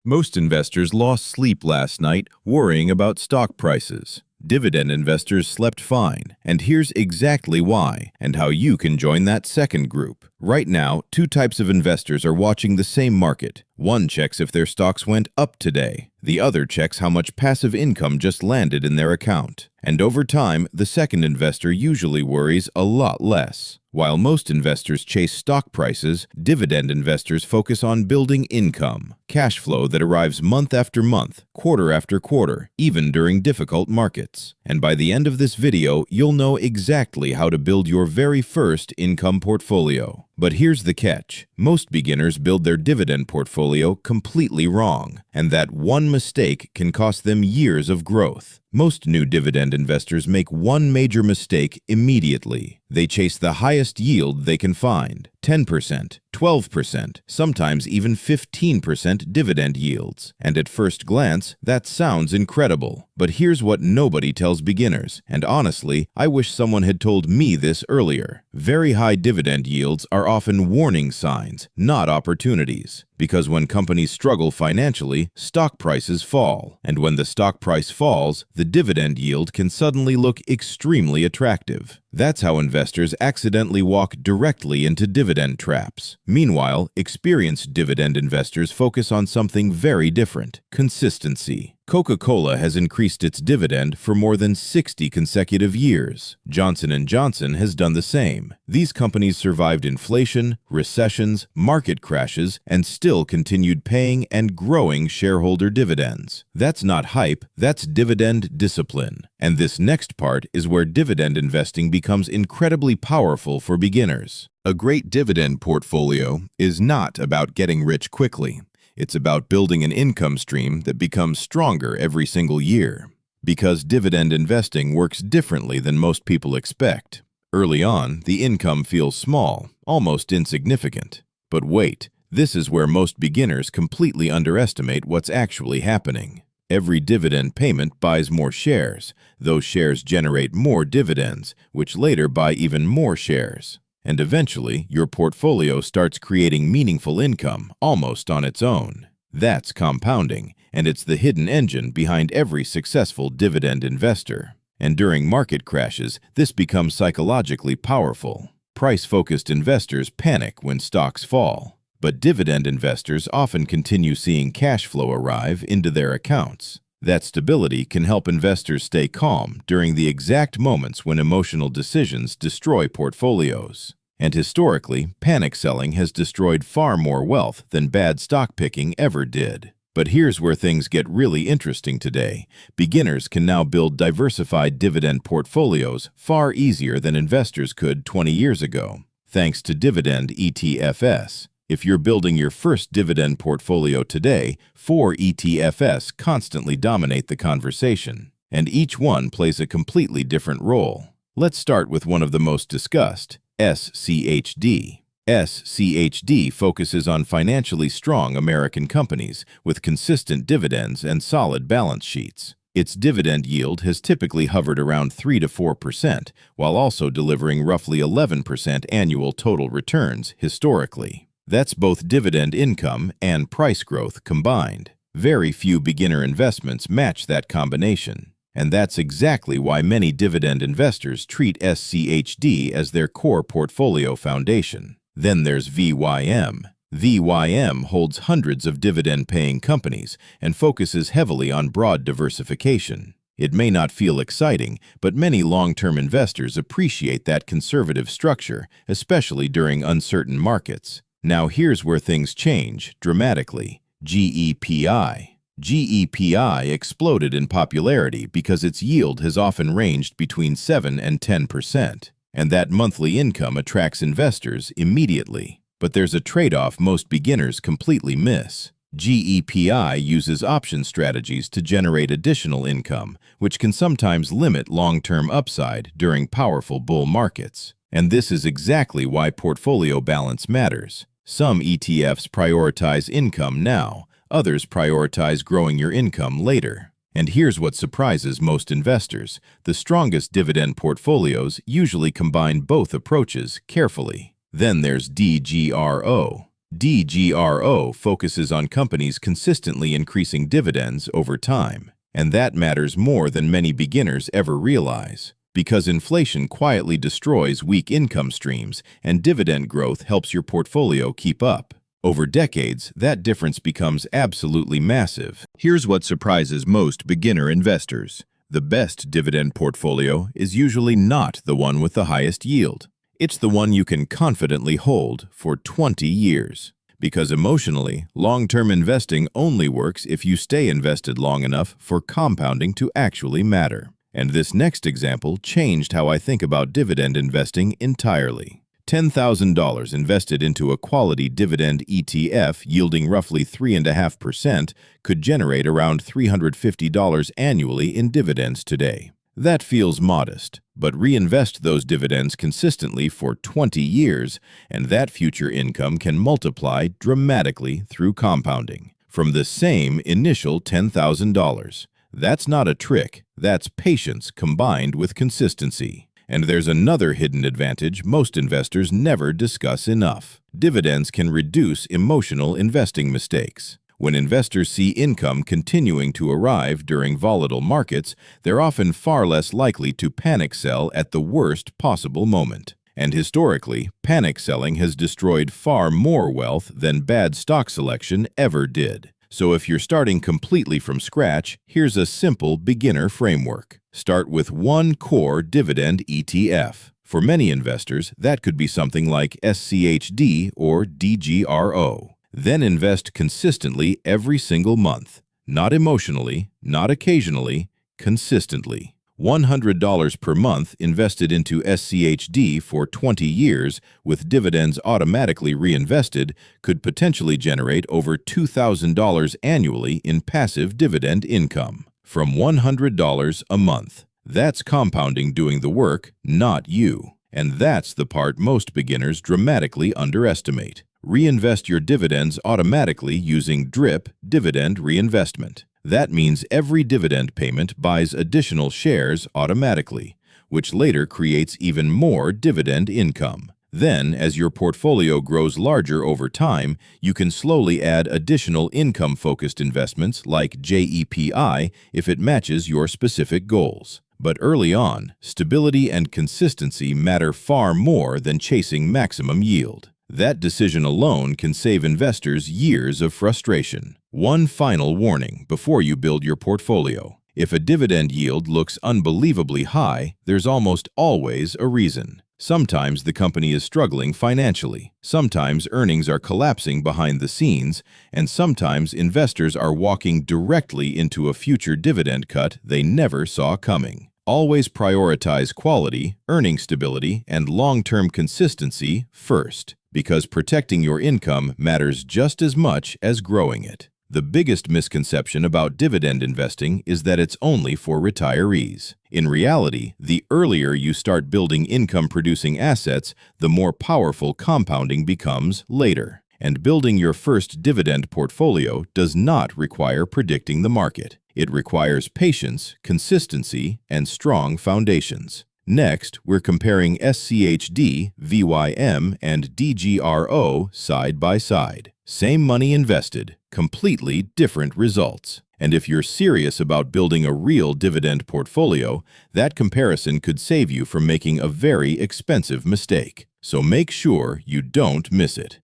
Most investors lost sleep last night worrying about stock prices. Dividend investors slept fine, and here's exactly why and how you can join that second group. Right now, two types of investors are watching the same market. One checks if their stocks went up today. The other checks how much passive income just landed in their account. And over time, the second investor usually worries a lot less. While most investors chase stock prices, dividend investors focus on building income, cash flow that arrives month after month, quarter after quarter, even during difficult markets. And by the end of this video, you'll know exactly how to build your very first income portfolio. But here's the catch. Most beginners build their dividend portfolio completely wrong, and that one mistake can cost them years of growth. Most new dividend investors make one major mistake immediately. They chase the highest yield they can find, 10%, 12%, sometimes even 15% dividend yields. And at first glance, that sounds incredible. But here's what nobody tells beginners, and honestly, I wish someone had told me this earlier. Very high dividend yields are often warning signs, not opportunities. Because when companies struggle financially, stock prices fall. And when the stock price falls, the dividend yield can suddenly look extremely attractive. That's how investors accidentally walk directly into dividend traps. Meanwhile, experienced dividend investors focus on something very different: consistency. Coca-Cola has increased its dividend for more than 60 consecutive years. Johnson & Johnson has done the same. These companies survived inflation, recessions, market crashes, and still continued paying and growing shareholder dividends. That's not hype, that's dividend discipline. And this next part is where dividend investing becomes incredibly powerful for beginners. A great dividend portfolio is not about getting rich quickly. It's about building an income stream that becomes stronger every single year. Because dividend investing works differently than most people expect. Early on, the income feels small, almost insignificant. But wait, this is where most beginners completely underestimate what's actually happening. Every dividend payment buys more shares. Those shares generate more dividends, which later buy even more shares. And eventually, your portfolio starts creating meaningful income almost on its own. That's compounding, and it's the hidden engine behind every successful dividend investor. And during market crashes, this becomes psychologically powerful. Price-focused investors panic when stocks fall. But dividend investors often continue seeing cash flow arrive into their accounts. That stability can help investors stay calm during the exact moments when emotional decisions destroy portfolios. And historically, panic selling has destroyed far more wealth than bad stock picking ever did. But here's where things get really interesting today. Beginners can now build diversified dividend portfolios far easier than investors could 20 years ago, thanks to Dividend ETFs. If you're building your first dividend portfolio today, 4 ETFs constantly dominate the conversation, and each one plays a completely different role. Let's start with one of the most discussed, SCHD. SCHD focuses on financially strong American companies with consistent dividends and solid balance sheets. Its dividend yield has typically hovered around 3 to 4%, while also delivering roughly 11% annual total returns historically. That's both dividend income and price growth combined. Very few beginner investments match that combination. And that's exactly why many dividend investors treat SCHD as their core portfolio foundation. Then there's VYM. VYM holds hundreds of dividend-paying companies and focuses heavily on broad diversification. It may not feel exciting, but many long-term investors appreciate that conservative structure, especially during uncertain markets. Now here's where things change dramatically. GEPI. GEPI exploded in popularity because its yield has often ranged between 7 and 10%, and that monthly income attracts investors immediately. But there's a trade-off most beginners completely miss. GEPI uses option strategies to generate additional income, which can sometimes limit long-term upside during powerful bull markets. And this is exactly why portfolio balance matters. Some ETFs prioritize income now, others prioritize growing your income later. And here's what surprises most investors. The strongest dividend portfolios usually combine both approaches carefully. Then there's DGRO. DGRO focuses on companies consistently increasing dividends over time, and that matters more than many beginners ever realize, because inflation quietly destroys weak income streams and dividend growth helps your portfolio keep up. Over decades, that difference becomes absolutely massive. Here's what surprises most beginner investors. The best dividend portfolio is usually not the one with the highest yield. It's the one you can confidently hold for 20 years. Because emotionally, long-term investing only works if you stay invested long enough for compounding to actually matter. And this next example changed how I think about dividend investing entirely. $10,000 invested into a quality dividend ETF yielding roughly 3.5% could generate around $350 annually in dividends today. That feels modest, but reinvest those dividends consistently for 20 years, and that future income can multiply dramatically through compounding. From the same initial $10,000. That's not a trick, that's patience combined with consistency. And there's another hidden advantage most investors never discuss enough. Dividends can reduce emotional investing mistakes. When investors see income continuing to arrive during volatile markets, they're often far less likely to panic sell at the worst possible moment. And historically, panic selling has destroyed far more wealth than bad stock selection ever did. So if you're starting completely from scratch, here's a simple beginner framework. Start with one core dividend ETF. For many investors, that could be something like SCHD or DGRO. Then invest consistently every single month. Not emotionally, not occasionally, consistently. $100 per month invested into SCHD for 20 years with dividends automatically reinvested could potentially generate over $2,000 annually in passive dividend income. From $100 a month. That's compounding doing the work, not you. And that's the part most beginners dramatically underestimate. Reinvest your dividends automatically using DRIP, dividend reinvestment. That means every dividend payment buys additional shares automatically, which later creates even more dividend income. Then, as your portfolio grows larger over time, you can slowly add additional income-focused investments like JEPI if it matches your specific goals. But early on, stability and consistency matter far more than chasing maximum yield. That decision alone can save investors years of frustration. One final warning before you build your portfolio. If a dividend yield looks unbelievably high, there's almost always a reason. Sometimes the company is struggling financially. Sometimes earnings are collapsing behind the scenes, and sometimes investors are walking directly into a future dividend cut they never saw coming. Always prioritize quality, earning stability, and long-term consistency first, because protecting your income matters just as much as growing it. The biggest misconception about dividend investing is that it's only for retirees. In reality, the earlier you start building income-producing assets, the more powerful compounding becomes later. And building your first dividend portfolio does not require predicting the market. It requires patience, consistency, and strong foundations. Next, we're comparing SCHD, VYM, and DGRO side by side. Same money invested, completely different results. And if you're serious about building a real dividend portfolio, that comparison could save you from making a very expensive mistake. So make sure you don't miss it.